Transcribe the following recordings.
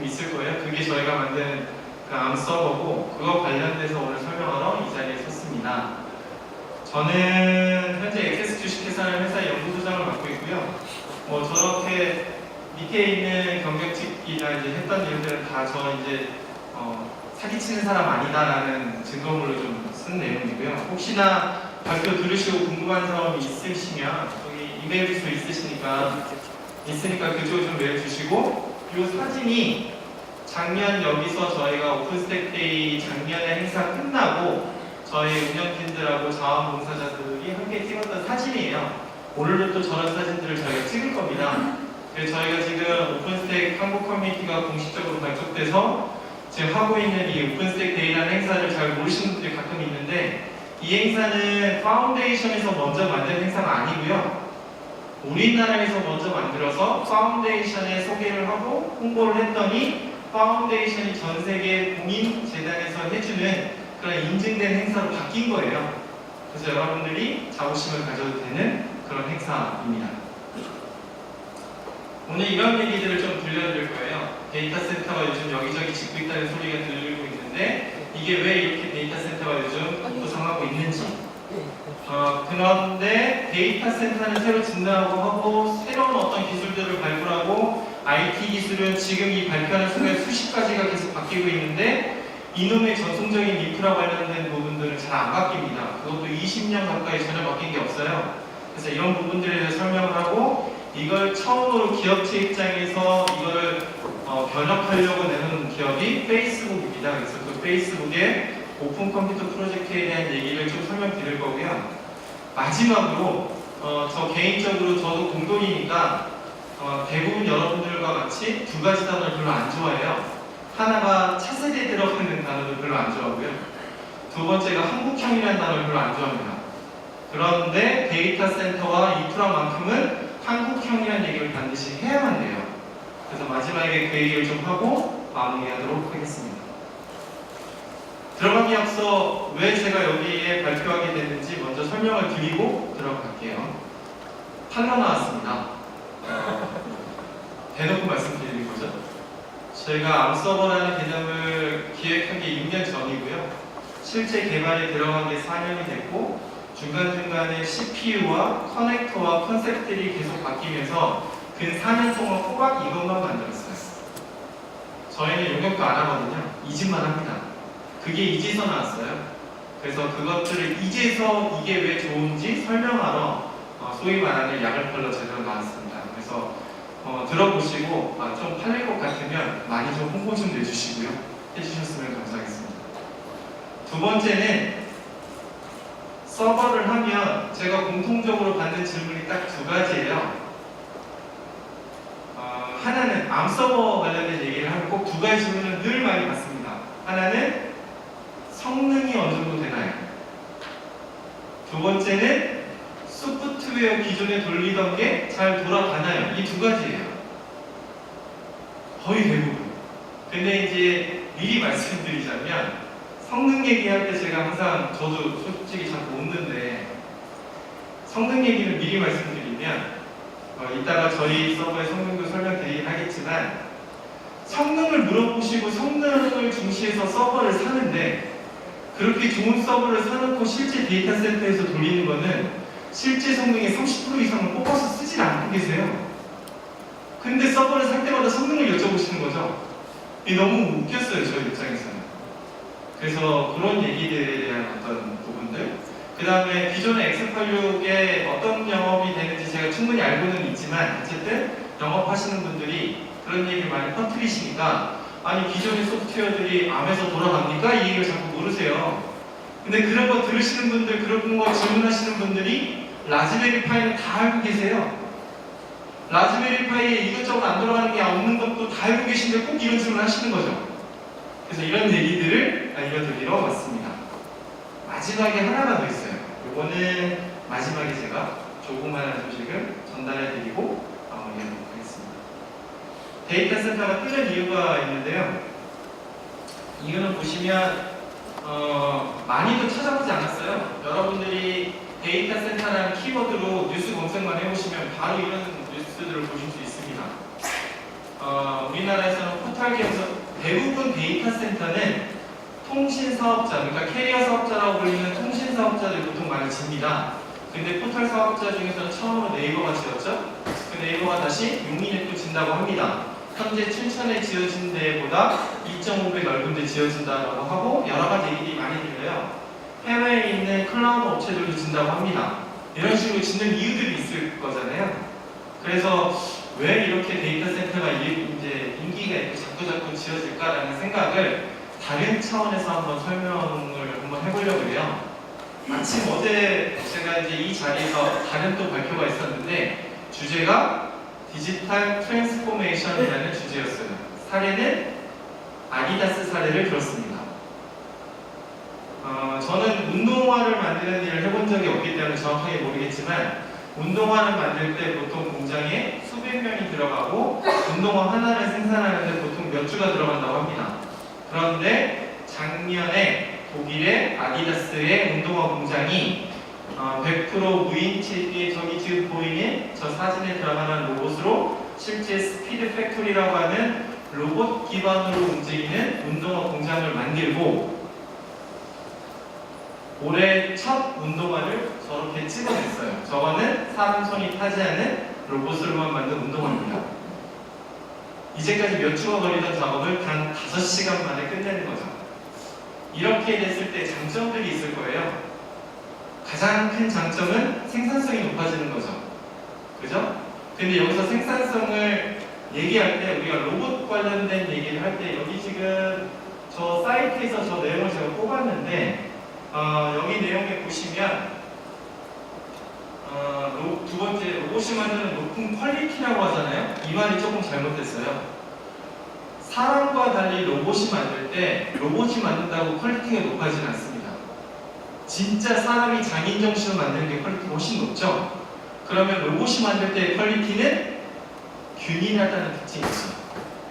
제품 있을 거예요. 그게 저희가 만든 그 암 서버고 그거 관련돼서 오늘 설명하러 이 자리에 섰습니다. 저는 현재 액세스 주식회사라는 회사의 연구소장을 맡고 있고요. 뭐 저렇게 밑에 있는 경력직이나 이제 했던 일들은 다 저 이제 사기치는 사람 아니다라는 증거물로 좀 쓴 내용이고요. 혹시나 발표 들으시고 궁금한 점이 있으시면 여기 이메일 주소 있으니까 그쪽에 좀 메일 주시고, 이 사진이 작년 여기서 저희가 오픈스택 데이 작년에 행사 끝나고 저희 운영진들하고 자원봉사자들이 함께 찍었던 사진이에요. 오늘도 또 저런 사진들을 저희가 찍을 겁니다. 그래서 저희가 지금 오픈스택 한국 커뮤니티가 공식적으로 발족돼서 지금 하고 있는 이 오픈스택 데이라는 행사를 잘 모르시는 분들이 가끔 있는데, 이 행사는 파운데이션에서 먼저 만든 행사가 아니고요. 우리나라에서 먼저 만들어서 파운데이션에 소개를 하고 홍보를 했더니 파운데이션이 전 세계 공인 재단에서 해주는 그런 인증된 행사로 바뀐 거예요. 그래서 여러분들이 자부심을 가져도 되는 그런 행사입니다. 오늘 이런 얘기들을 좀 들려드릴 거예요. 데이터 센터가 요즘 여기저기 짓고 있다는 소리가 들리고 있는데 이게 왜 이렇게 데이터 센터가 요즘 부상하고 있는지, 그런데 데이터 센터는 새로 진단하고 하고 새로운 어떤 기술들을 발굴하고 IT 기술은 지금 이 발표하는 순간 수십 가지가 계속 바뀌고 있는데 이놈의 전통적인 인프라 관련된 부분들은 잘 안 바뀝니다. 그것도 20년 가까이 전혀 바뀐 게 없어요. 그래서 이런 부분들에 대해서 설명을 하고, 이걸 처음으로 기업체 입장에서 이걸 변혁하려고 내놓은 기업이 페이스북입니다. 그래서 그 페이스북의 오픈 컴퓨터 프로젝트에 대한 얘기를 좀 설명드릴 거고요. 마지막으로 저 개인적으로 저도 공동이니까 대부분 여러분들과 같이 두 가지 단어를 별로 안 좋아해요. 하나가 차세대에 들어가는 단어를 별로 안 좋아하고요. 두 번째가 한국형이라는 단어를 별로 안 좋아합니다. 그런데 데이터 센터와 인프라만큼은 한국형이라는 얘기를 반드시 해야만 돼요. 그래서 마지막에 그 얘기를 좀 하고 마무리하도록 하겠습니다. 들어가기 앞서 왜 제가 여기에 발표하게 됐는지 먼저 설명을 드리고 들어갈게요. 판로 나왔습니다. 대놓고 말씀드리는 거죠. 저희가 암서버라는 개념을 기획한 게 6년 전이고요. 실제 개발에 들어간 게 4년이 됐고, 중간중간에 CPU와 커넥터와 컨셉들이 계속 바뀌면서 근 4년 동안 호박 이것만 만들었어요. 저희는 용역도 안 하거든요. 이집만 합니다. 그게 이제서 나왔어요. 그래서 그것들을 이제서 이게 왜 좋은지 설명하러 소위 말하는 약을 팔러 제대로 나왔습니다. 그래서 들어보시고 좀 팔릴 것 같으면 많이 좀 홍보 좀 내주시고요. 해주셨으면 감사하겠습니다. 두 번째는 서버를 하면 제가 공통적으로 받는 질문이 딱 두 가지예요. 하나는 암서버 관련된 얘기를 하면 꼭 두 가지 질문을 늘 많이 받습니다. 하나는 성능이 어느 정도 되나요? 두 번째는 소프트웨어 기존에 돌리던 게 잘 돌아가나요? 이 두 가지예요. 거의 대부분. 근데 이제 미리 말씀드리자면 성능 얘기할 때 제가 항상 저도 솔직히 자꾸 웃는데, 성능 얘기를 미리 말씀드리면 이따가 저희 서버의 성능도 설명드리긴 하겠지만, 성능을 물어보시고 성능을 중시해서 서버를 사는데 그렇게 좋은 서버를 사놓고 실제 데이터 센터에서 돌리는 거는 실제 성능의 30% 이상을 뽑아서 쓰질 않고 계세요. 근데 서버를 살 때마다 성능을 여쭤보시는 거죠. 이게 너무 웃겼어요, 저희 입장에서는. 그래서 그런 얘기들에 대한 어떤 부분들, 그 다음에 기존의 X86에 어떤 영업이 되는지 제가 충분히 알고는 있지만 어쨌든 영업하시는 분들이 그런 얘기를 많이 퍼뜨리시니까, 아니 기존의 소프트웨어들이 암에서 돌아갑니까? 이 얘기를 자꾸 물으세요. 근데 그런 거 들으시는 분들, 그런 거 질문하시는 분들이 라즈베리 파이는 다 알고 계세요. 라즈베리 파이에 이것저것 안 돌아가는 게 없는 것도 다 알고 계신데 꼭 이런 질문을 하시는 거죠. 그래서 이런 얘기들을 알려드리러 왔습니다. 마지막에 하나가 더 있어요. 요거는 마지막에 제가 조그마한 소식을 전달해드리고 마무리하도록 하겠습니다. 데이터 센터가 뜨는 이유가 있는데요. 이유는 보시면 많이도 찾아보지 않았어요. 여러분들이 데이터 센터라는 키워드로 뉴스 검색만 해보시면 바로 이런 뉴스들을 보실 수 있습니다. 우리나라에서는 포털 기업에서 대부분 데이터 센터는 통신 사업자, 그러니까 캐리어 사업자라고 불리는 통신 사업자들이 보통 많이 집니다. 근데 포털 사업자 중에서는 처음으로 네이버가 지었죠. 그 네이버가 다시 용인에 또 진다고 합니다. 현재 춘천에 지어진 데보다 2.5배 넓은 데 지어진다고 하고 여러 가지 얘기들이 많이 들려요. 해외에 있는 클라우드 업체들도 진다고 합니다. 이런 식으로 짓는 이유들이 있을 거잖아요. 그래서 왜 이렇게 데이터 센터가 이제 인기가 있고 자꾸자꾸 지어질까라는 생각을 다른 차원에서 한번 설명을 한번 해보려고 해요. 마침 어제 제가 이제 이 자리에서 다른 또 발표가 있었는데 주제가 디지털 트랜스포메이션이라는 주제였어요. 사례는 아디다스 사례를 들었습니다. 저는 운동화를 만드는 일을 해본 적이 없기 때문에 정확하게 모르겠지만 운동화를 만들 때 보통 공장에 수백 명이 들어가고 운동화 하나를 생산하는데 보통 몇 주가 들어간다고 합니다. 그런데 작년에 독일의 아디다스의 운동화 공장이 100% 무인체계 저기 지금 보이는 저 사진에 들어가는 로봇으로 실제 스피드 팩토리라고 하는 로봇 기반으로 움직이는 운동화 공장을 만들고 올해 첫 운동화를 저렇게 찍어냈어요. 저거는 사람 손이 타지 않은 로봇으로만 만든 운동화입니다. 이제까지 몇 주가 걸리던 작업을 단 5시간 만에 끝내는 거죠. 이렇게 됐을 때 장점들이 있을 거예요. 가장 큰 장점은 생산성이 높아지는 거죠. 그죠? 근데 여기서 생산성을 얘기할 때 우리가 로봇 관련된 얘기를 할 때 여기 지금 저 사이트에서 저 내용을 제가 뽑았는데 여기 내용에 보시면 두 번째 로봇이 만드는 높은 퀄리티라고 하잖아요. 이 말이 조금 잘못됐어요. 사람과 달리 로봇이 만들 때 로봇이 만든다고 퀄리티가 높아지진 않습니다. 진짜 사람이 장인 정신으로 만드는 게 퀄리티가 훨씬 높죠. 그러면 로봇이 만들 때의 퀄리티는 균일하다는 특징이 있어요.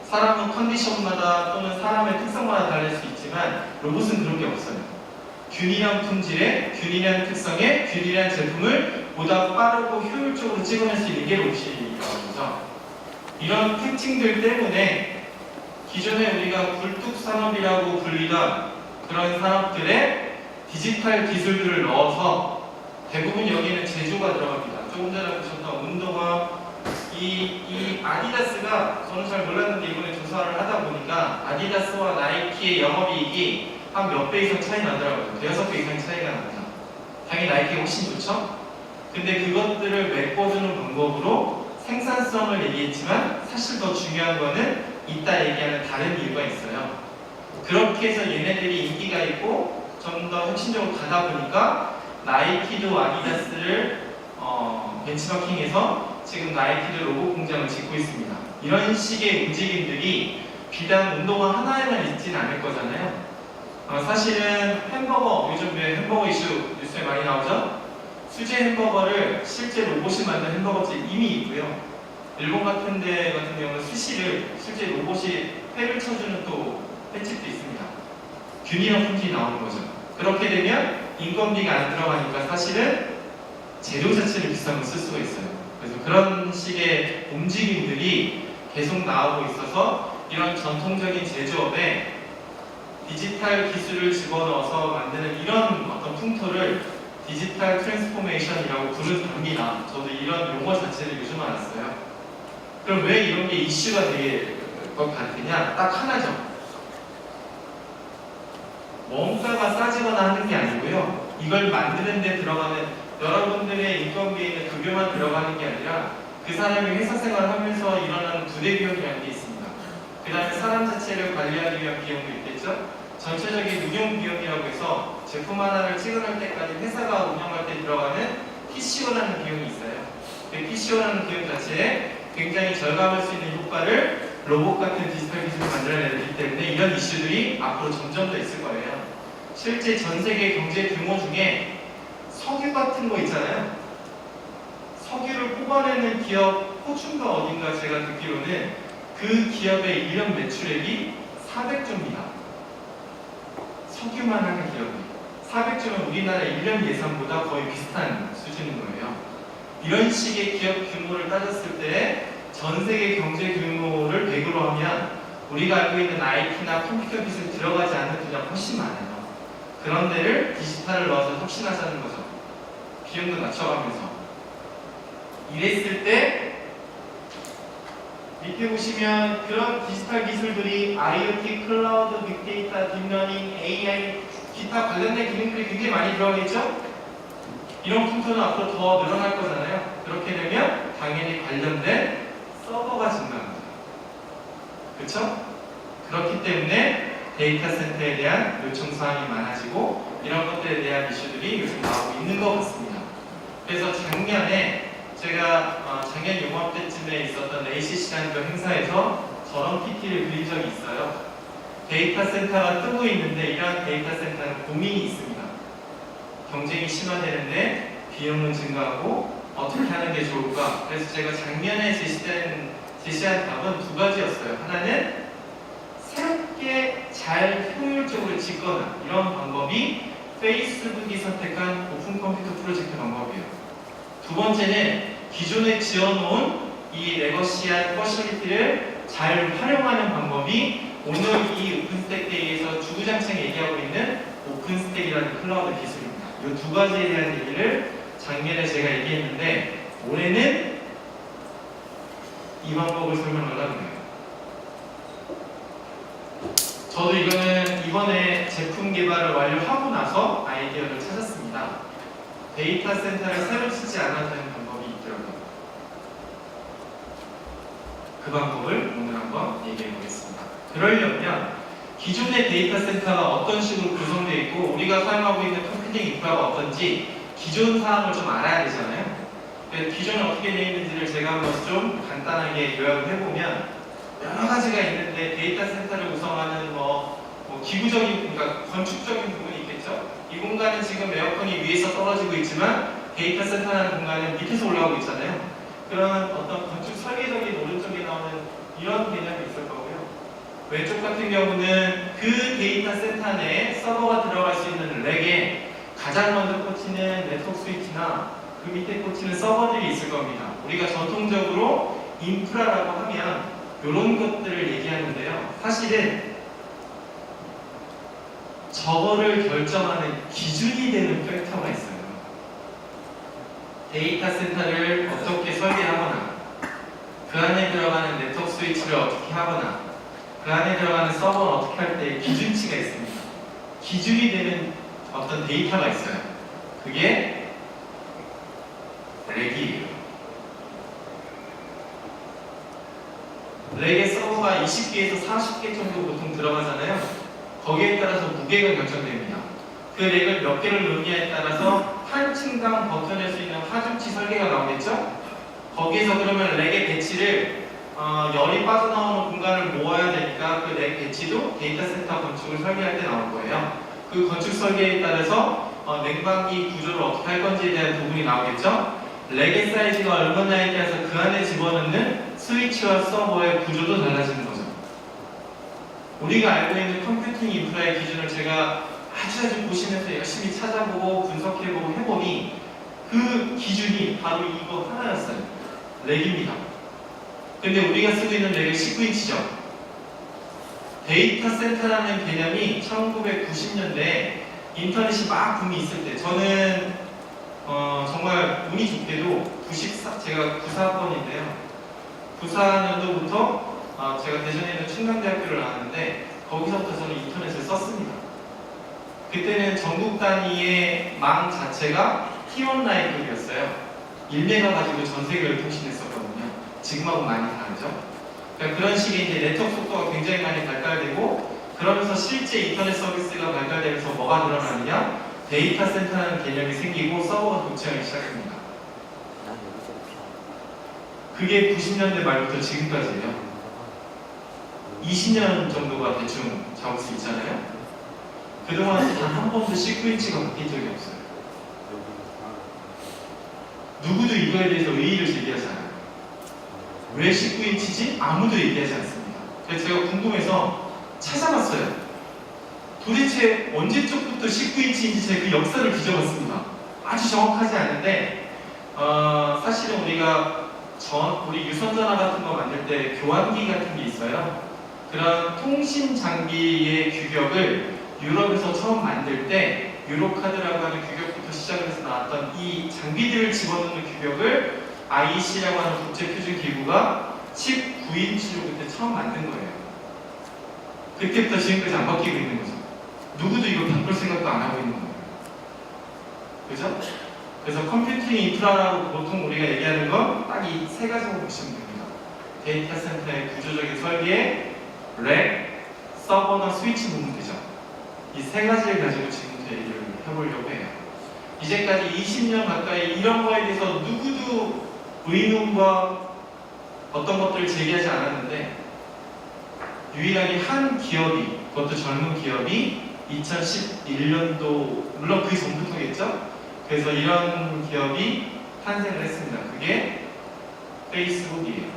사람은 컨디션마다 또는 사람의 특성마다 달릴 수 있지만 로봇은 그런 게 없어요. 균일한 품질에 균일한 특성에 균일한 제품을 보다 빠르고 효율적으로 찍어낼 수 있는 게 로봇이라고 하죠. 이런 특징들 때문에 기존에 우리가 굴뚝산업이라고 불리던 그런 산업들에 디지털 기술들을 넣어서 대부분 여기는 제조가 들어갑니다. 조금 전에 보셨던 운동화, 이 아디다스가 저는 잘 몰랐는데 이번에 조사를 하다 보니까 아디다스와 나이키의 영업이익이 한 몇 배 이상 차이 나더라고요. 대여섯 배 이상 차이가 납니다. 당연히 나이키가 훨씬 좋죠? 근데 그것들을 메꿔주는 방법으로 생산성을 얘기했지만 사실 더 중요한 거는 이따 얘기하는 다른 이유가 있어요. 그렇게 해서 얘네들이 인기가 있고 좀 더 혁신적으로 가다 보니까 나이키도 아디다스를 벤치마킹해서 지금 나이키도 로봇 공장을 짓고 있습니다. 이런 식의 움직임들이 비단 운동화 하나에만 있지는 않을 거잖아요. 사실은 햄버거, 요즘 왜 햄버거 이슈 뉴스에 많이 나오죠? 수제 햄버거를 실제 로봇이 만든 햄버거집 이미 있고요. 일본 같은 데 같은 경우는 스시를 실제 로봇이 회를 쳐주는 또 횟집도 있습니다. 균일한 품질이 나오는 거죠. 그렇게 되면 인건비가 안 들어가니까 사실은 재료 자체를 비싼 걸 쓸 수가 있어요. 그래서 그런 식의 움직임들이 계속 나오고 있어서 이런 전통적인 제조업에 디지털 기술을 집어넣어서 만드는 이런 어떤 풍토를 디지털 트랜스포메이션이라고 부른답니다. 저도 이런 용어 자체를 요즘 알았어요. 그럼 왜 이런 게 이슈가 될 것 같으냐? 딱 하나죠. 원가가 싸지거나 하는 게 아니고요. 이걸 만드는 데 들어가는 여러분들의 인건비에는 급여만 들어가는 게 아니라 그 사람이 회사 생활을 하면서 일어나는 부대 비용이라는 게 있습니다. 그 다음에 사람 자체를 관리하기 위한 비용도 있겠죠. 전체적인 운영 비용이라고 해서 제품 하나를 찍어낼 때까지 회사가 운영할 때 들어가는 PCO라는 비용이 있어요. 그 PCO라는 비용 자체에 굉장히 절감할 수 있는 효과를 로봇 같은 디지털 기술을 만들어내기 때문에 이런 이슈들이 앞으로 점점 더 있을 거예요. 실제 전 세계 경제 규모 중에 석유 같은 거 있잖아요. 석유를 뽑아내는 기업, 호주인가 어딘가 제가 듣기로는 그 기업의 1년 매출액이 400조입니다. 석유만 하는 기업이 400조면 우리나라 1년 예산보다 거의 비슷한 수준인 거예요. 이런 식의 기업 규모를 따졌을 때 전 세계 경제 규모를 100으로 하면 우리가 알고 있는 IT나 컴퓨터 기술 들어가지 않는 분야가 훨씬 많아요. 그런 데를 디지털을 넣어서 혁신하자는 거죠. 비용도 낮춰가면서. 이랬을 때 밑에 보시면 그런 디지털 기술들이 IoT, 클라우드, 빅데이터, 딥러닝, AI, 기타 관련된 기능들이 굉장히 많이 들어가겠죠? 이런 컴퓨터는 앞으로 더 늘어날 거잖아요. 그렇게 되면 당연히 관련된 서버가 증가합니다. 그렇죠? 그렇기 때문에 데이터 센터에 대한 요청 사항이 많아지고 이런 것들에 대한 이슈들이 요즘 나오고 있는 것 같습니다. 그래서 작년에 제가 작년 요맘때쯤에 있었던 ACC라는 그 행사에서 저런 PT를 그린 적이 있어요. 데이터 센터가 뜨고 있는데 이러한 데이터 센터는 고민이 있습니다. 경쟁이 심화되는데 비용은 증가하고 어떻게 하는 게 좋을까? 그래서 제가 작년에 제시한 답은 두 가지였어요. 하나는 새롭게 잘 효율적으로 짓거나 이런 방법이 페이스북이 선택한 오픈 컴퓨터 프로젝트 방법이에요. 두 번째는 기존에 지어놓은 이 레거시한 퍼실리티를 잘 활용하는 방법이 오늘 이 오픈스택 데이에서 주구장창 얘기하고 있는 오픈스택이라는 클라우드 기술입니다. 이 두 가지에 대한 얘기를 작년에 제가 얘기했는데 올해는 이 방법을 설명하려고 해요. 저도 이거는 이번에 제품 개발을 완료하고 나서 아이디어를 찾았습니다. 데이터 센터를 새로 짓지 않아도 되는 방법이 있더라고요. 그 방법을 오늘 한번 얘기해 보겠습니다. 그러려면 기존의 데이터 센터가 어떤 식으로 구성되어 있고 우리가 사용하고 있는 컴퓨팅 인프라가 어떤지 기존 사항을 좀 알아야 되잖아요. 기존에 어떻게 되어 있는지를 제가 한번 좀 간단하게 요약을 해보면 여러 가지가 있는데 데이터 센터를 구성하는 기구적인, 그러니까 건축적인 부분이 있겠죠. 이 공간은 지금 에어컨이 위에서 떨어지고 있지만 데이터 센터라는 공간은 밑에서 올라오고 있잖아요. 그런 어떤 건축 설계적인 오른쪽에 나오는 이런 개념이 있을 거고요. 왼쪽 같은 경우는 그 데이터 센터 내에 서버가 들어갈 수 있는 렉에 가장 먼저 꽂히는 네트워크 스위치나 그 밑에 꽂히는 서버들이 있을 겁니다. 우리가 전통적으로 인프라라고 하면 이런 것들을 얘기하는데요. 사실은 저거를 결정하는 기준이 되는 팩터가 있어요. 데이터 센터를 어떻게 설계하거나 그 안에 들어가는 네트워크 스위치를 어떻게 하거나 그 안에 들어가는 서버를 어떻게 할 때 기준치가 있습니다. 기준이 되는 어떤 데이터가 있어요. 그게 렉이에요. 렉의 서버가 20개에서 40개 정도 보통 들어가잖아요. 거기에 따라서 무게가 결정됩니다. 그 렉을 몇 개를 넣느냐에 따라서 한 층당 버텨낼 수 있는 하중치 설계가 나오겠죠? 거기에서 그러면 렉의 배치를 열이 빠져나오는 공간을 모아야 되니까 그 렉 배치도 데이터 센터 건축을 설계할 때 나올 거예요. 그 건축 설계에 따라서 냉방기 구조를 어떻게 할 건지에 대한 부분이 나오겠죠? 렉의 사이즈가 얼마나에 따라서 그 안에 집어넣는 스위치와 서버의 구조도 달라지는 거죠. 우리가 알고 있는 컴퓨팅 인프라의 기준을 제가 아주 보시면서 열심히 찾아보고 분석해보고 해보니 그 기준이 바로 이거 하나였어요. 렉입니다. 근데 우리가 쓰고 있는 렉은 19인치죠. 데이터 센터라는 개념이 1990년대에 인터넷이 막 붐이 있을 때 저는 정말 운이 좋게도 제가 94학번인데요. 94년도부터 제가 대전에 있는 충남대학교를 나왔는데 거기서부터 저는 인터넷을 썼습니다. 그때는 전국 단위의 망 자체가 T1라인급이었어요. 1메가 가지고 전 세계를 통신했었거든요. 지금하고 많이 다르죠. 그러니까 그런 식의 이제 네트워크 속도가 굉장히 많이 발달되고 그러면서 실제 인터넷 서비스가 발달되면서 뭐가 늘어나느냐? 데이터 센터라는 개념이 생기고 서버가 도착하기 시작합니다. 그게 90년대 말부터 지금까지예요. 20년 정도가 대충 잡을 수 있잖아요. 그동안 단 한 번도 19인치가 바뀐 적이 없어요. 누구도 이거에 대해서 의의를 제기하지 않아요. 왜 19인치지? 아무도 얘기하지 않습니다. 그래서 제가 궁금해서 찾아봤어요. 도대체 언제적부터 19인치인지 제가 그 역사를 뒤져봤습니다. 아주 정확하지 않은데 사실은 우리가 우리 유선전화 같은 거 만들 때 교환기 같은 게 있어요. 그런 통신 장비의 규격을 유럽에서 처음 만들 때 유로카드라고 하는 규격부터 시작해서 나왔던 이 장비들을 집어넣는 규격을 IEC라고 하는 국제표준기구가 19인치로 그때 처음 만든 거예요. 그때부터 지금까지 안 바뀌고 있는 거죠. 누구도 이거 바꿀 생각도 안 하고 있는 거예요. 그죠? 그래서 컴퓨팅 인프라라고 보통 우리가 얘기하는 건 딱 이 세 가지로 보시면 됩니다. 데이터 센터의 구조적인 설계, 렉, 서버나 스위치 보면 되죠. 이 세 가지를 가지고 지금부터 얘기를 해보려고 해요. 이제까지 20년 가까이 이런 거에 대해서 누구도 의문과 어떤 것들을 제기하지 않았는데 유일하게 한 기업이, 그것도 젊은 기업이 2011년도, 물론 그 전부터겠죠? 그래서 이런 기업이 탄생을 했습니다. 그게 페이스북이에요.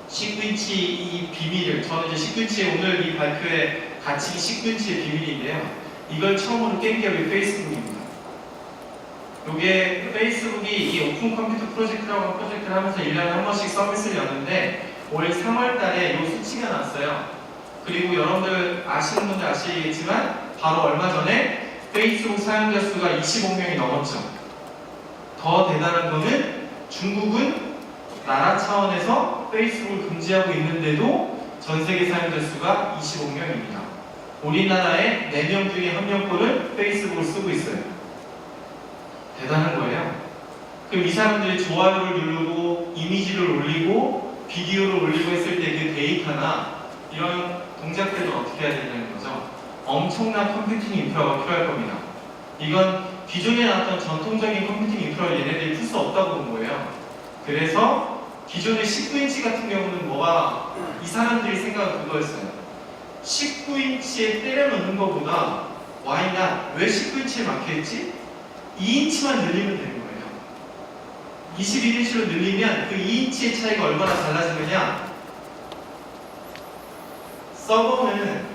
19인치 이 비밀을, 저는 이제 19인치의 오늘 이 발표에 갇힌 19인치의 비밀인데요. 이걸 처음으로 깬 기업이 페이스북입니다. 이게 페이스북이 이 오픈 컴퓨터 프로젝트라고 하는 프로젝트를 하면서 1년에 한 번씩 서비스를 여는데 올 3월 달에 이 수치가 났어요. 그리고 여러분들 아시는 분들 아시겠지만 바로 얼마 전에 페이스북 사용자 수가 25명이 넘었죠. 더 대단한 거는 중국은 나라 차원에서 페이스북을 금지하고 있는데도 전 세계 사용자 수가 25명입니다. 우리나라의 4명 중에 1명꼴은 페이스북을 쓰고 있어요. 대단한 거예요. 그럼 이 사람들이 좋아요를 누르고 이미지를 올리고 비디오를 올리고 했을 때 그 데이터나 이런 동작들은 어떻게 해야 되냐는 거죠. 엄청난 컴퓨팅 인프라가 필요할 겁니다. 이건 기존에 나왔던 전통적인 컴퓨팅 인프라를 얘네들이 풀 수 없다고 본 거예요. 그래서 기존의 19인치 같은 경우는 뭐가, 이 사람들이 생각은 그거였어요. 19인치에 때려넣는 것보다 why not? 왜 19인치에 막혀있지? 2인치만 늘리면 되는 거예요. 21인치로 늘리면 그 2인치의 차이가 얼마나 달라지느냐? 서버는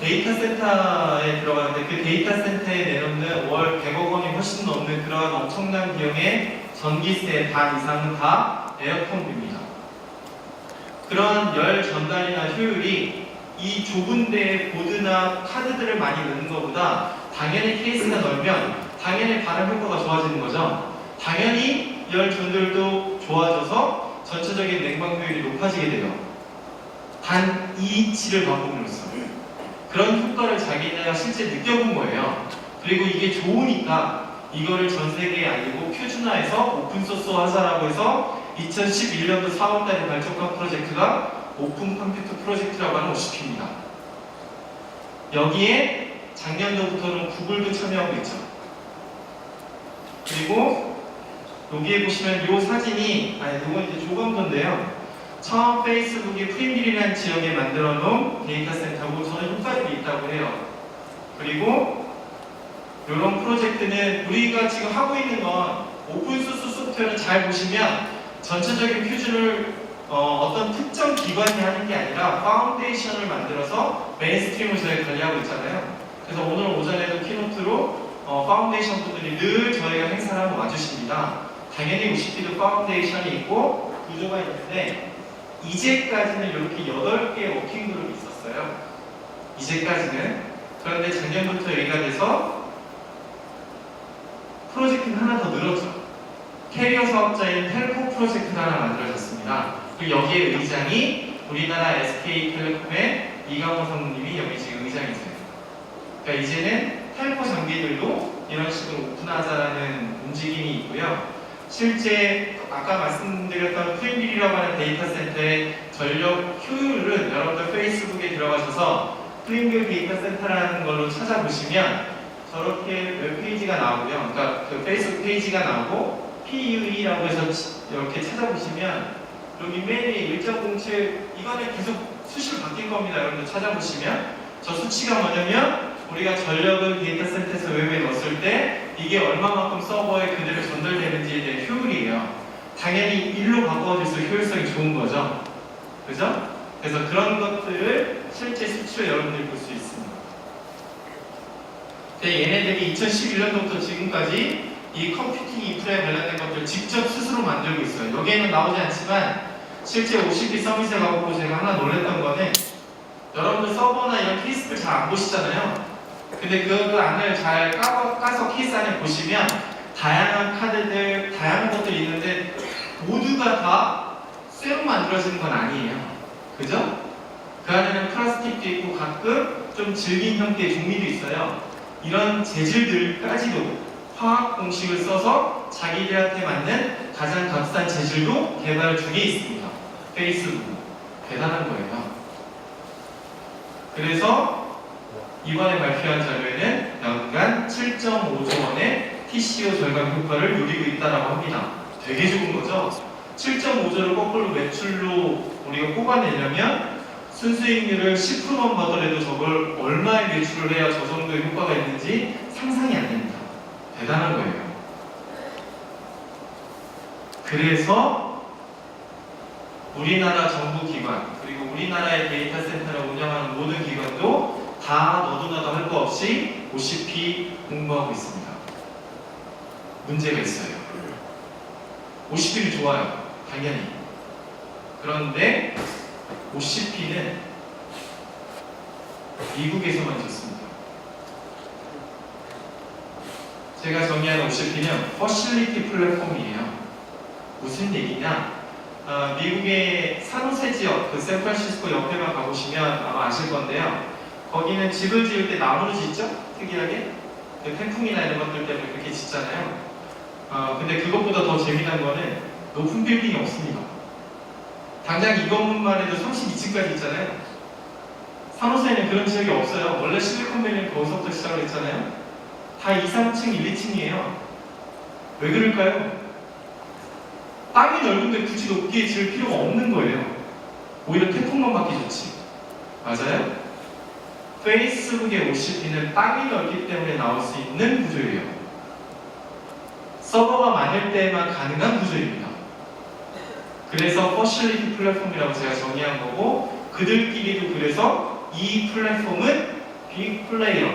데이터 센터에 들어가는데 그 데이터 센터에 내놓는 월 100억 원이 훨씬 넘는 그런 엄청난 비용의 전기세 반 이상은 다 에어컨비입니다. 그런 열 전달이나 효율이 이 좁은 데에 보드나 카드들을 많이 넣는 것보다 당연히 케이스가 넓면 당연히 발음 효과가 좋아지는 거죠. 당연히 열 전달도 좋아져서 전체적인 냉방 효율이 높아지게 돼요. 단 2인치를 바꿈으로써 그런 효과를 자기네가 실제 느껴본 거예요. 그리고 이게 좋으니까 이거를 전 세계에 알리고 표준화해서 오픈소스 하자라고 해서 2011년도 4월달에 발족한 프로젝트가 오픈 컴퓨터 프로젝트라고 하는 OCP입니다. 여기에 작년도부터는 구글도 참여하고 있죠. 그리고 여기에 보시면 이 사진이, 이건 이제 조감도인데요. 처음 페이스북이 프린빌이라는 지역에 만들어 놓은 데이터 센터고 저는 효과들이 있다고 해요. 그리고 이런 프로젝트는 우리가 지금 하고 있는 건 오픈소스 소프트웨어를 잘 보시면 전체적인 표준을 어떤 특정 기관이 하는 게 아니라 파운데이션을 만들어서 메인스트림을 저희가 관리하고 있잖아요. 그래서 오늘 오전에도 키노트로 파운데이션 분들이 늘 저희가 행사를 한번 와주십니다. 당연히 OCP도 파운데이션이 있고 구조가 있는데 이제까지는 이렇게 8개의 워킹 그룹이 있었어요. 이제까지는. 그런데 작년부터 얘기가 돼서 프로젝트는 하나 더 늘었죠. 캐리어 사업자인 텔코 프로젝트가 하나 만들어졌습니다. 그리고 여기에 의장이 우리나라 SK텔레콤의 이강호 상무님이 여기 지금 의장이세요. 그러니까 이제는 텔코 장비들도 이런 식으로 오픈하자라는 움직임이 있고요. 실제 아까 말씀드렸던 프린빌이라고 하는 데이터 센터의 전력 효율은 여러분들 페이스북에 들어가셔서 프린빌 데이터 센터라는 걸로 찾아보시면 저렇게 웹페이지가 나오고요. 그러니까 그 페이스북 페이지가 나오고 PUE라고 해서 이렇게 찾아보시면 여기 맨 위에 1.07 이거는 계속 수시로 바뀔 겁니다. 여러분들 찾아보시면 저 수치가 뭐냐면 우리가 전력을 데이터 센터에서 웹에 넣었을 때 이게 얼마만큼 서버에 그대로 전달되는지에 대한 효율이에요. 당연히 1로 바꿔줄수록 효율성이 좋은 거죠. 그죠? 그래서 그런 것들을 실제 수치로 여러분들이 볼 수 있습니다. 얘네들이 2011년도부터 지금까지 이 컴퓨팅 인프라에 관련된 것들 직접 스스로 만들고 있어요. 여기에는 나오지 않지만 실제 50B 서밋에 가보고 제가 하나 놀랬던 거는 여러분들 서버나 이런 케이스들 잘 안 보시잖아요. 근데 그 안을 잘 까서 케이스 안에 보시면 다양한 카드들, 다양한 것들이 있는데 모두가 다 쇠로 만들어지는 건 아니에요. 그죠? 그 안에는 플라스틱도 있고 가끔 좀 질긴 형태의 종이도 있어요. 이런 재질들까지도 화학 공식을 써서 자기들한테 맞는 가장 값싼 재질도 개발 중에 있습니다. 페이스북. 대단한 거예요. 그래서 이번에 발표한 자료에는 연간 7.5조 원의 TCO 절감 효과를 누리고 있다고 합니다. 되게 좋은 거죠? 7.5조를 거꾸로 매출로 우리가 뽑아내려면 순수익률을 10%만 받더라도 저걸 얼마의 매출을 해야 저 정도의 효과가 있는지 상상이 안 됩니다. 대단한 거예요. 그래서 우리나라 정부 기관 그리고 우리나라의 데이터 센터를 운영하는 모든 기관도 다 너도나도 할 거 없이 OCP 공부하고 있습니다. 문제가 있어요. OCP는 좋아요. 당연히. 그런데 OCP는 미국에서만 좋습니다. 제가 정의하는 OCP는 퍼실리티 플랫폼이에요. 무슨 얘기냐? 미국의 산호세 지역, 그 샌프란시스코 옆에만 가보시면 아마 아실 건데요. 거기는 집을 지을 때 나무로 짓죠? 특이하게. 그 태풍이나 이런 것들 때문에 그렇게 짓잖아요. 근데 그것보다 더 재미난 거는 높은 빌딩이 없습니다. 당장 이 건물만 해도 32층까지 있잖아요. 산호세는 그런 지역이 없어요. 원래 실리콘밸리는 거기서부터 시작을 했잖아요. 다 2, 3층, 1, 2층이에요. 왜 그럴까요? 땅이 넓은데 굳이 높게 지을 필요가 없는 거예요. 오히려 태풍만 받기 좋지. 맞아요? 페이스북의 OCP는 땅이 넓기 때문에 나올 수 있는 구조예요. 서버가 많을 때만 가능한 구조입니다. 그래서 퍼실리티 플랫폼이라고 제가 정의한 거고 그들끼리도 그래서 이 플랫폼은 빅 플레이어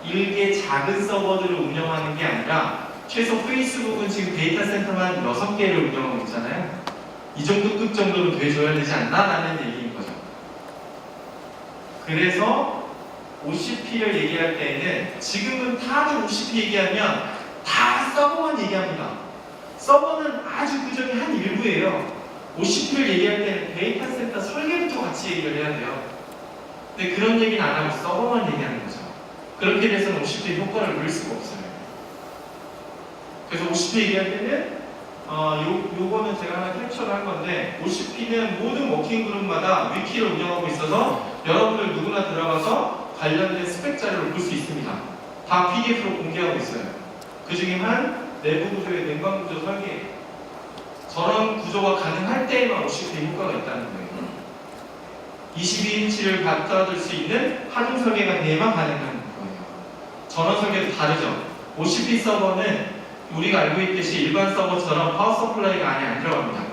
일개 작은 서버들을 운영하는 게 아니라 최소 페이스북은 지금 데이터 센터만 6개를 운영하고 있잖아요. 이 정도 급 정도는 돼줘야 되지 않나? 라는 얘기인 거죠. 그래서 OCP를 얘기할 때에는 지금은 다들 OCP 얘기하면 다 서버만 얘기합니다. 서버는 아주 그 중에 한 일부예요. OCP를 얘기할 때는 데이터 센터 설계부터 같이 얘기를 해야 돼요. 근데 그런 얘기는 안 하고 서버만 얘기하는 거죠. 그렇게 돼서는 OCP의 효과를 누릴 수가 없어요. 그래서 OCP 얘기할 때는 요거는 제가 하나 캡처를 한 건데 OCP는 모든 워킹 그룹마다 위키를 운영하고 있어서 여러분들 누구나 들어가서 관련된 스펙 자료를 볼 수 있습니다. 다 PDF로 공개하고 있어요. 그 중에 한 내부 구조의 냉방 구조 설계 저런 구조가 가능할 때에만 OCP 효과가 있다는 거예요. 22인치를 받아들 수 있는 하중 설계가 돼야만 가능한 거예요. 전원 설계도 다르죠. OCP 서버는 우리가 알고 있듯이 일반 서버처럼 파워 서플라이가 안에 안 들어갑니다.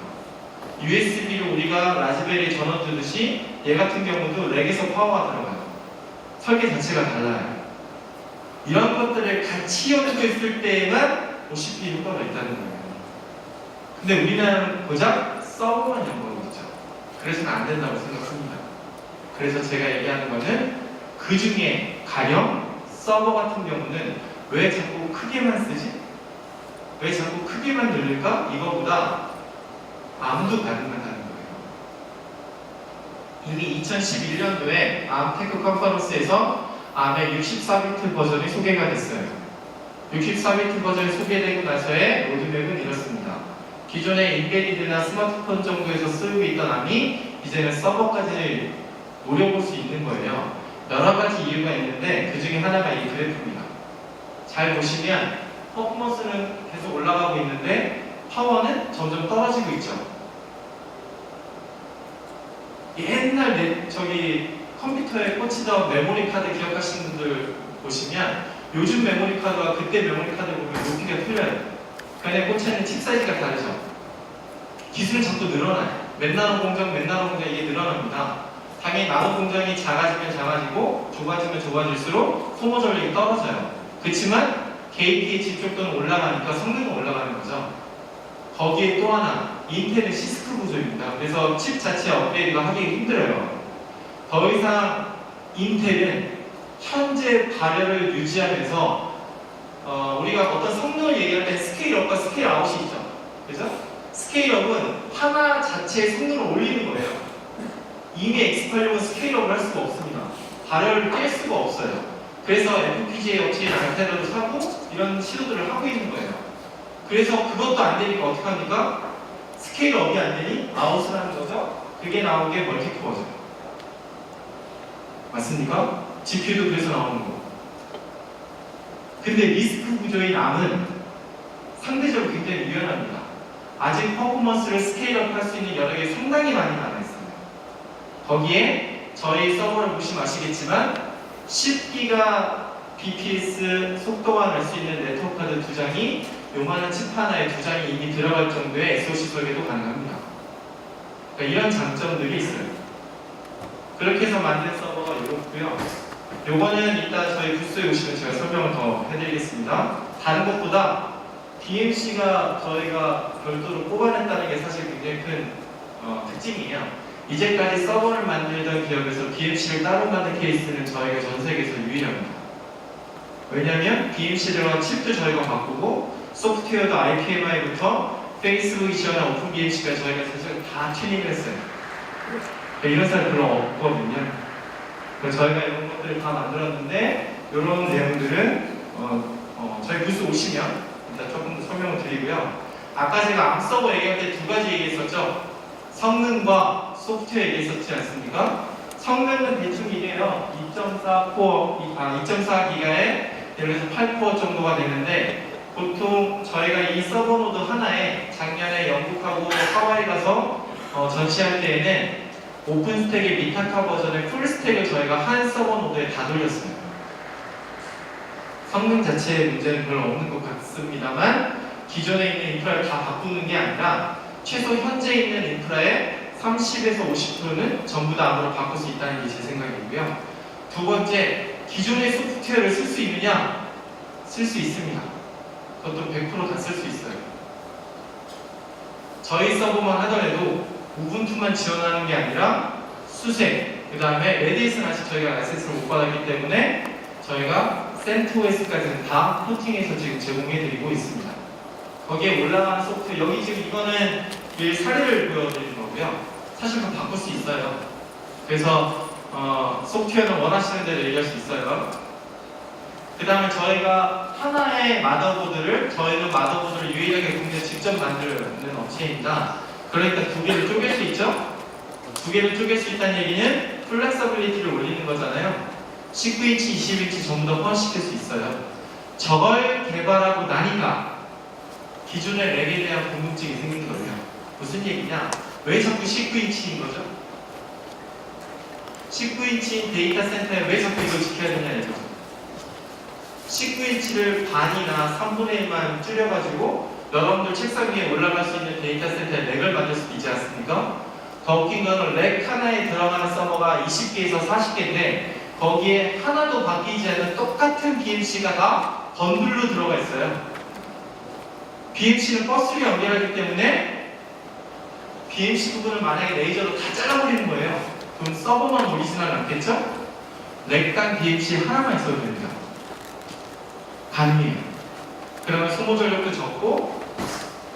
USB로 우리가 라즈베리 전원 뜨듯이 얘 같은 경우도 렉에서 파워가 들어가요. 설계 자체가 달라요. 이런 것들을 같이 연구했을 때에만 OCP 효과가 있다는 거예요. 근데 우리나라는 고작 서버만 연구하고 있죠. 그래서는 안 된다고 생각합니다. 그래서 제가 얘기하는 거는 그 중에 가령 서버 같은 경우는 왜 자꾸 크게만 쓰지? 왜 자꾸 크게만 늘릴까? 이거보다 암도 가능하다는 거예요. 이미 2011년도에 암 테크 컨퍼런스에서 암의 64비트 버전이 소개가 됐어요. 64비트 버전이 소개되고 나서의 로드맵은 이렇습니다. 기존의 인베리드나 스마트폰 정도에서 쓰이고 있던 암이 이제는 서버까지 노려볼 수 있는 거예요. 여러 가지 이유가 있는데 그 중에 하나가 이 그래프입니다. 잘 보시면 퍼포먼스는 계속 올라가고 있는데 파워는 점점 떨어지고 있죠. 옛날 컴퓨터에 꽂히던 메모리 카드 기억하시는 분들 보시면 요즘 메모리 카드와 그때 메모리 카드 보면 높이가 틀려요. 그 안에 꽂혀있는 칩 사이즈가 다르죠. 기술은 자꾸 늘어나요. 맨나노 공정 이게 늘어납니다. 당연히 나노 공정이 작아지면 작아지고 좁아지면 좁아질수록 소모 전력이 떨어져요. 그렇지만 KTH 쪽도는 올라가니까 성능은 올라가는 거죠. 거기에 또 하나, 인텔은 시스크 구조입니다. 그래서 칩 자체 업그레이드가 하기 힘들어요. 더 이상 인텔은 현재 발열을 유지하면서 우리가 어떤 성능을 얘기할 때 스케일업과 스케일아웃이 있죠. 그죠? 스케일업은 하나 자체의 성능을 올리는 거예요. 이미 X86은 스케일업을 할 수가 없습니다. 발열을 깰 수가 없어요. 그래서 FPGA 업체인 알테라도 사고 이런 시도들을 하고 있는 거예요. 그래서 그것도 안 되니까 어떻게 합니까? 스케일업이 안 되니 아웃을 하는 거죠. 그게 나온 게 멀티코어죠. 맞습니까? GPU도 그래서 나오는 거고. 근데 리스크 구조인 ARM은 상대적으로 굉장히 유연합니다. 아직 퍼포먼스를 스케일업 할 수 있는 여력이 상당히 많이 남아있어요. 거기에 저희 서버를 보시면 아시겠지만 10기가 bps 속도가 날 수 있는 네트워크 카드 2장이 요만한 칩 하나에 2장이 이미 들어갈 정도의 SoC 설계도 가능합니다. 그러니까 이런 장점들이 있어요. 그렇게 해서 만든 서버가 이렇고요. 요거는 이따 저희 부스에 오시면 제가 설명을 더 해드리겠습니다. 다른 것보다 BMC가 저희가 별도로 뽑아냈다는 게 사실 굉장히 큰 특징이에요. 이제까지 서버를 만들던 기업에서 BMC를 따로 만든 케이스는 저희가 전 세계에서 유일합니다. 왜냐하면 BMC랑 칩도 저희가 바꾸고 소프트웨어도 IPMI부터 페이스북이 지원한 오픈 BMC까지 저희가 사실 다 튜닝을 했어요. 이런 사람 별로 없거든요. 그래서 저희가 이런 것들을 다 만들었는데 이런 내용들은 저희 부스 오시면 일단 조금 더 설명을 드리고요. 아까 제가 암 서버 얘기할 때 두 가지 얘기했었죠. 성능과 소프트웨어 얘기했었지 않습니까? 성능은 대충 이래요. 2.4기가에 예를 들어서 8코어 정도가 되는데 보통 저희가 이 서버 노드 하나에 작년에 영국하고 하와이 가서 전시할 때에는 오픈스택의 미타카 버전의 풀스택을 저희가 한 서버 노드에 다 돌렸어요. 성능 자체의 문제는 별로 없는 것 같습니다만 기존에 있는 인프라를 다 바꾸는 게 아니라 최소 현재 있는 인프라의 30에서 50%는 전부 다 암으로 바꿀 수 있다는 게 제 생각이고요. 두 번째, 기존의 소프트웨어를 쓸 수 있느냐? 쓸 수 있습니다. 그것도 100% 다 쓸 수 있어요. 저희 서버만 하더라도 우분투만 지원하는 게 아니라 수세, 그 다음에 레딧은 아직 저희가 라이센스를 못 받았기 때문에 저희가 CentOS까지는 다 포팅해서 지금 제공해드리고 있습니다. 거기에 올라가는 소프트웨어, 여기 지금 이거는 이 사례를 보여드리는 거고요. 사실 다 바꿀 수 있어요. 그래서 소프트웨어는 원하시는 대로 얘기할 수 있어요. 그 다음에 저희가 하나의 마더보드를, 저희는 마더보드를 유일하게 국내에 직접 만드는 업체입니다. 그러니까 두 개를 쪼갤 수 있죠? 두 개를 쪼갤 수 있다는 얘기는 플렉서빌리티를 올리는 거잖아요. 19인치, 20인치 전부 다 포함시킬 수 있어요. 저걸 개발하고 나니까 기존의 렉에 대한 궁금증이 생긴 거예요. 무슨 얘기냐? 왜 자꾸 19인치인 거죠? 19인치 데이터 센터에 왜 자꾸 이걸 지켜야 되냐 이거죠. 19인치를 반이나 3분의 1만 줄여가지고 여러분들 책상 위에 올라갈 수 있는 데이터 센터에 렉을 만들 수도 있지 않습니까? 더 웃긴 거는 렉 하나에 들어가는 서버가 20개에서 40개인데 거기에 하나도 바뀌지 않는 똑같은 BMC가 다 번들로 들어가 있어요. BMC는 버스를 연결하기 때문에 BMC 부분을 만약에 레이저로 다 잘라버리는 거예요. 그럼 서버만 오리지널 않겠죠? 렉당 BMC 하나만 있어도 됩니다. 가능해요. 그러면 소모 전력도 적고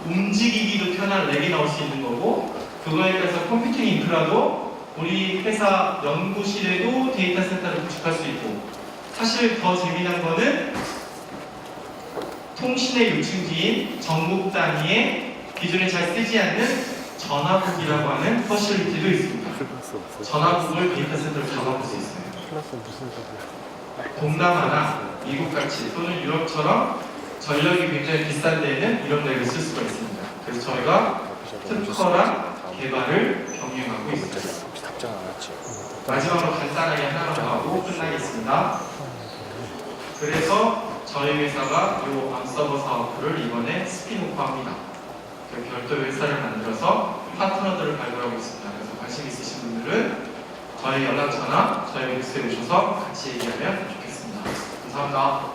움직이기도 편한 렉이 나올 수 있는 거고 그거에 따라서 컴퓨팅 인프라도 우리 회사 연구실에도 데이터 센터를 구축할 수 있고 사실 더 재미난 거는 통신의 요충지인 전국 단위의 기존에 잘 쓰지 않는 전화국이라고 하는 퍼실리티도 있습니다. 전화국을 데이터 센터로 잡아볼 수 있어요. 동남아나 미국같이 또는 유럽처럼 전력이 굉장히 비싼 데에는 이런 렉을 쓸 수가 있습니다. 그래서 저희가 특허랑 개발을 병행하고 있어요. 마지막으로 간단하게 하나만 더 하고 끝나겠습니다. 그래서 저희 회사가 이 암서버 사업부를 이번에 스피노프합니다. 별도 회사를 만들어서 파트너들을 발굴하고 있습니다. 그래서 관심 있으신 분들은 저희 연락처나 저희 웹스에 오셔서 같이 얘기하면 좋겠습니다. 감사합니다.